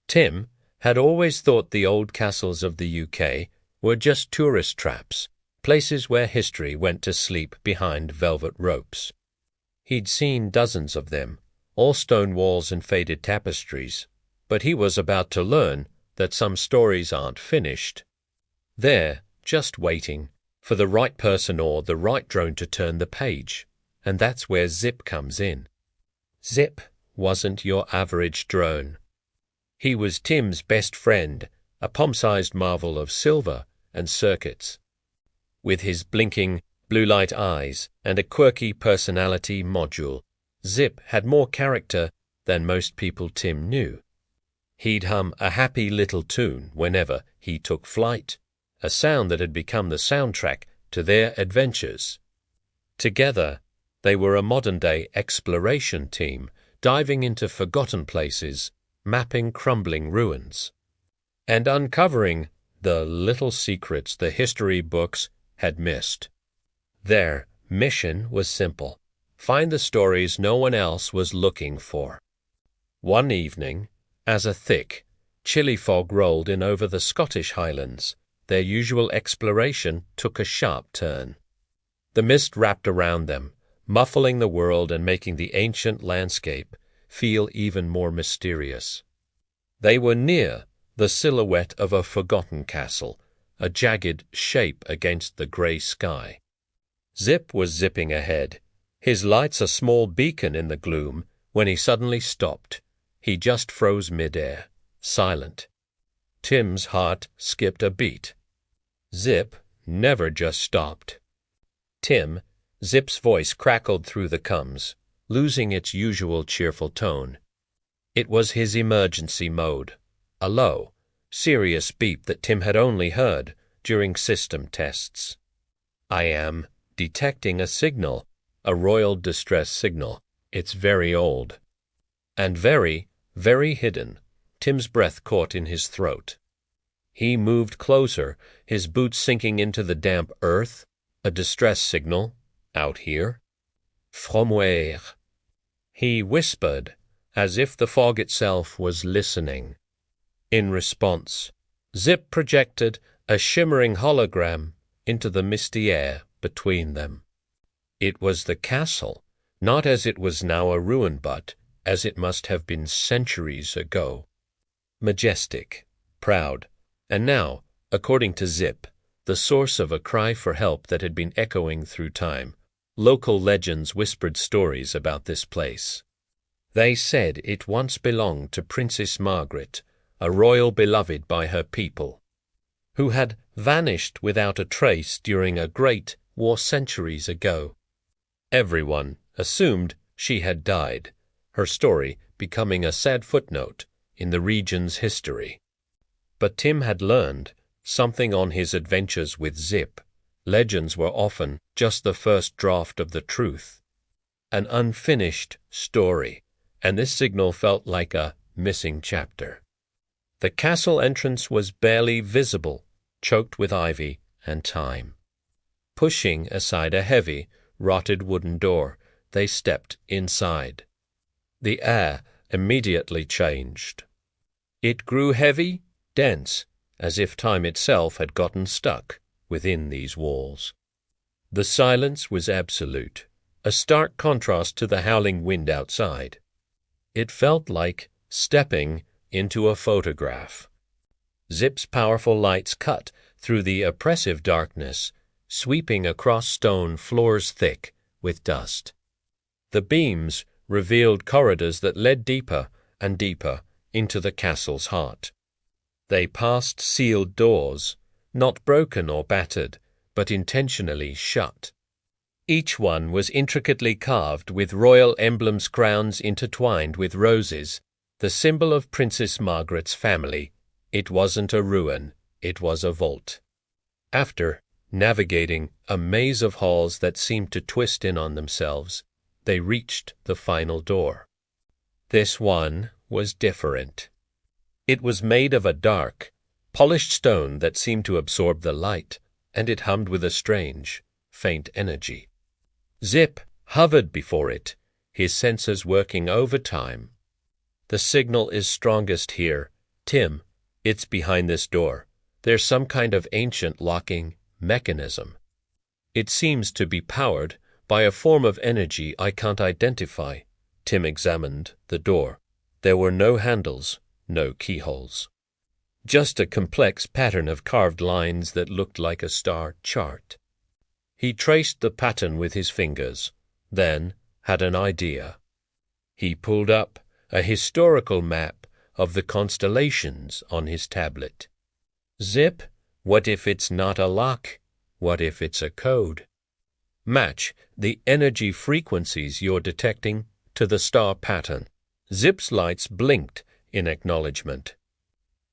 Tim had always thought the old castles of the UK were just tourist traps, places where history went to sleep behind velvet ropes. He'd seen dozens of them, all stone walls and faded tapestries, but he was about to learn that some stories aren't finished. They're just waiting for the right person or the right drone to turn the page, and that's where Zip comes in. Zip wasn't your average drone. He was Tim's best friend, a palm-sized marvel of silver and circuits. With his blinking blue-light eyes and a quirky personality module, Zip had more character than most people Tim knew. He'd hum a happy little tune whenever he took flight, a sound that had become the soundtrack to their adventures. Together, they were a modern-day exploration team, diving into forgotten places, mapping crumbling ruins, and uncovering the little secrets the history books had missed. Their mission was simple: find the stories no one else was looking for. One evening, as a thick, chilly fog rolled in over the Scottish Highlands, their usual exploration took a sharp turn. The mist wrapped around them, muffling the world and making the ancient landscape feel even more mysterious. They were near the silhouette of a forgotten castle, a jagged shape against the grey sky. Zip was zipping ahead, his lights a small beacon in the gloom, when he suddenly stopped. He just froze mid-air, silent. Tim's heart skipped a beat. Zip never just stopped. Tim, Zip's voice crackled through the coms, losing its usual cheerful tone. It was his emergency mode, a low, serious beep that Tim had only heard during system tests. I am detecting a signal, a royal distress signal. It's very old. And very, very hidden. Tim's breath caught in his throat. He moved closer, his boots sinking into the damp earth. A distress signal, out here. From where? He whispered, as if the fog itself was listening. In response, Zip projected a shimmering hologram into the misty air between them. It was the castle, not as it was now a ruin, but as it must have been centuries ago. Majestic, proud, and now, according to Zip, the source of a cry for help that had been echoing through time. Local legends whispered stories about this place. They said it once belonged to Princess Margaret, a royal beloved by her people, who had vanished without a trace during a great war centuries ago. Everyone assumed she had died, her story becoming a sad footnote in the region's history. But Tim had learned something on his adventures with Zip. Legends were often just the first draft of the truth, an unfinished story, and this signal felt like a missing chapter. The castle entrance was barely visible, choked with ivy and time. Pushing aside a heavy, rotted wooden door, they stepped inside. The air immediately changed. It grew heavy, dense, as if time itself had gotten stuck within these walls. The silence was absolute, a stark contrast to the howling wind outside. It felt like stepping into a photograph. Zip's powerful lights cut through the oppressive darkness, sweeping across stone floors thick with dust. The beams revealed corridors that led deeper and deeper into the castle's heart. They passed sealed doors, not broken or battered, but intentionally shut. Each one was intricately carved with royal emblems, crowns intertwined with roses, the symbol of Princess Margaret's family. It wasn't a ruin, it was a vault. After navigating a maze of halls that seemed to twist in on themselves, they reached the final door. This one was different. It was made of a dark, polished stone that seemed to absorb the light, and it hummed with a strange, faint energy. Zip hovered before it, his senses working overtime. The signal is strongest here, Tim, it's behind this door. There's some kind of ancient locking mechanism. It seems to be powered by a form of energy I can't identify. Tim examined the door. There were no handles, no keyholes. Just a complex pattern of carved lines that looked like a star chart. He traced the pattern with his fingers, then had an idea. He pulled up a historical map of the constellations on his tablet. Zip, what if it's not a lock? What if it's a code? Match the energy frequencies you're detecting to the star pattern. Zip's lights blinked in acknowledgement.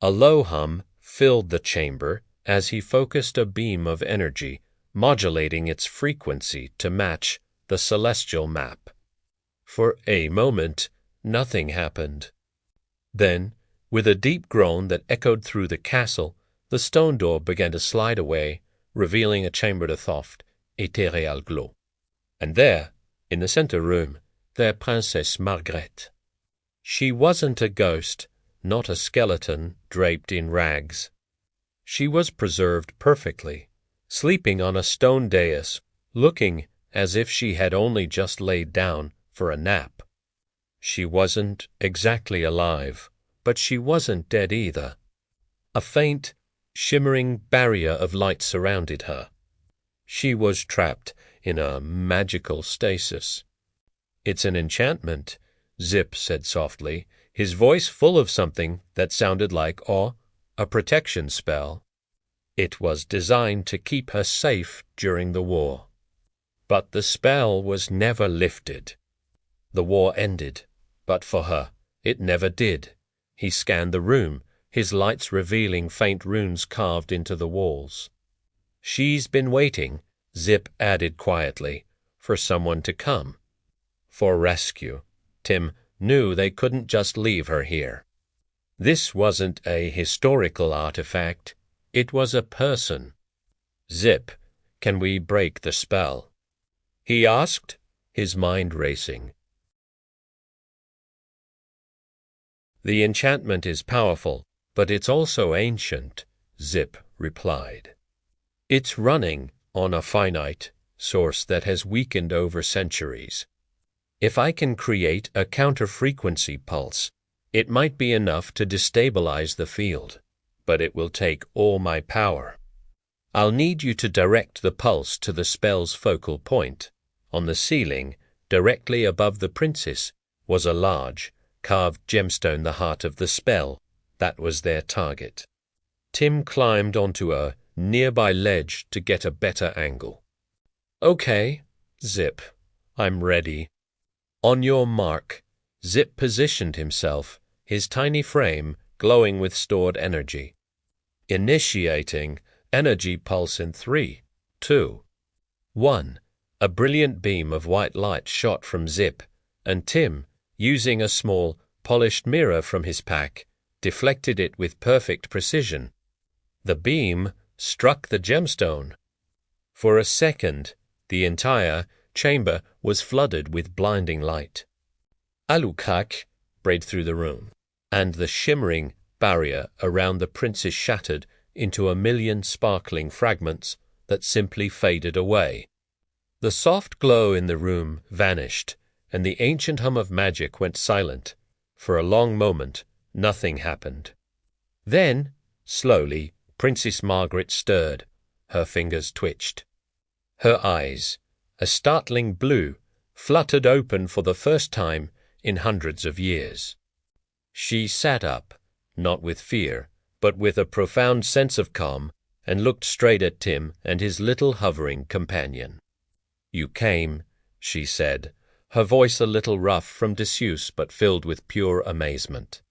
A low hum filled the chamber as he focused a beam of energy, modulating its frequency to match the celestial map. For a moment, nothing happened. Then, with a deep groan that echoed through the castle, the stone door began to slide away, revealing a chamber de soft, ethereal glow. And there, in the center room, their Princess Margaret. She wasn't a ghost, not a skeleton draped in rags. She was preserved perfectly, sleeping on a stone dais, looking as if she had only just laid down for a nap. She wasn't exactly alive, but she wasn't dead either. A faint, shimmering barrier of light surrounded her. She was trapped in a magical stasis. "It's an enchantment," Zip said softly, his voice full of something that sounded like a protection spell. It was designed to keep her safe during the war. But the spell was never lifted. The war ended, but for her, it never did. He scanned the room, his lights revealing faint runes carved into the walls. "She's been waiting," Zip added quietly, "for someone to come." For rescue. Tim knew they couldn't just leave her here. This wasn't a historical artifact. It was a person. "Zip, can we break the spell?" he asked, his mind racing. "The enchantment is powerful, but it's also ancient," Zip replied. "It's running on a finite source that has weakened over centuries. If I can create a counter-frequency pulse, it might be enough to destabilize the field, but it will take all my power. I'll need you to direct the pulse to the spell's focal point." On the ceiling, directly above the princess, was a large, carved gemstone, the heart of the spell. That was their target. Tim climbed onto a nearby ledge to get a better angle. "Okay, Zip, I'm ready." On your mark, Zip positioned himself, his tiny frame glowing with stored energy. Initiating energy pulse in 3, 2, 1. A brilliant beam of white light shot from Zip, and Tim, using a small, polished mirror from his pack, deflected it with perfect precision. The beam struck the gemstone. For a second, the entire chamber was flooded with blinding light. Alucrac brayed through the room, and the shimmering barrier around the princess shattered into a million sparkling fragments that simply faded away. The soft glow in the room vanished, and the ancient hum of magic went silent. For a long moment, nothing happened. Then, slowly, Princess Margaret stirred. Her fingers twitched. Her eyes, a startling blue, fluttered open for the first time in hundreds of years. She sat up, not with fear, but with a profound sense of calm, and looked straight at Tim and his little hovering companion. "You came," she said, her voice a little rough from disuse but filled with pure amazement.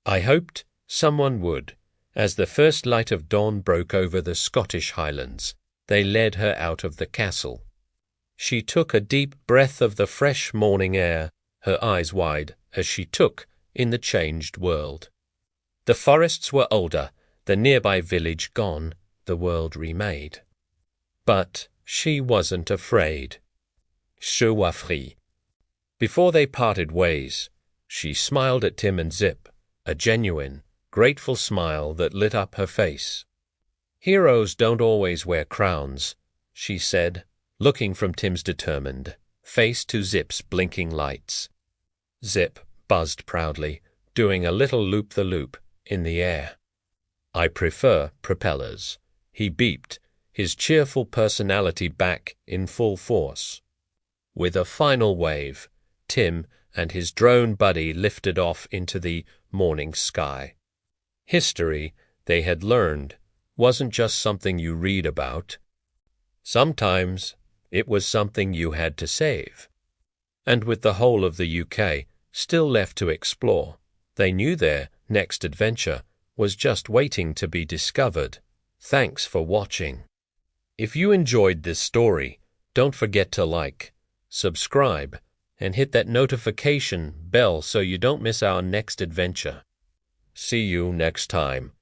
"I hoped someone would." As the first light of dawn broke over the Scottish Highlands, they led her out of the castle. She took a deep breath of the fresh morning air, her eyes wide as she took in the changed world. The forests were older, the nearby village gone, the world remade. But she wasn't afraid. Je suis free. Before they parted ways, she smiled at Tim and Zip, a genuine, grateful smile that lit up her face. "Heroes don't always wear crowns," she said, looking from Tim's determined face to Zip's blinking lights. Zip buzzed proudly, doing a little loop-the-loop in the air. "I prefer propellers," he beeped, his cheerful personality back in full force. With a final wave, Tim and his drone buddy lifted off into the morning sky. History, they had learned, wasn't just something you read about. Sometimes it was something you had to save. And with the whole of the UK still left to explore, they knew their next adventure was just waiting to be discovered. Thanks for watching. If you enjoyed this story, don't forget to like, subscribe, and hit that notification bell so you don't miss our next adventure. See you next time.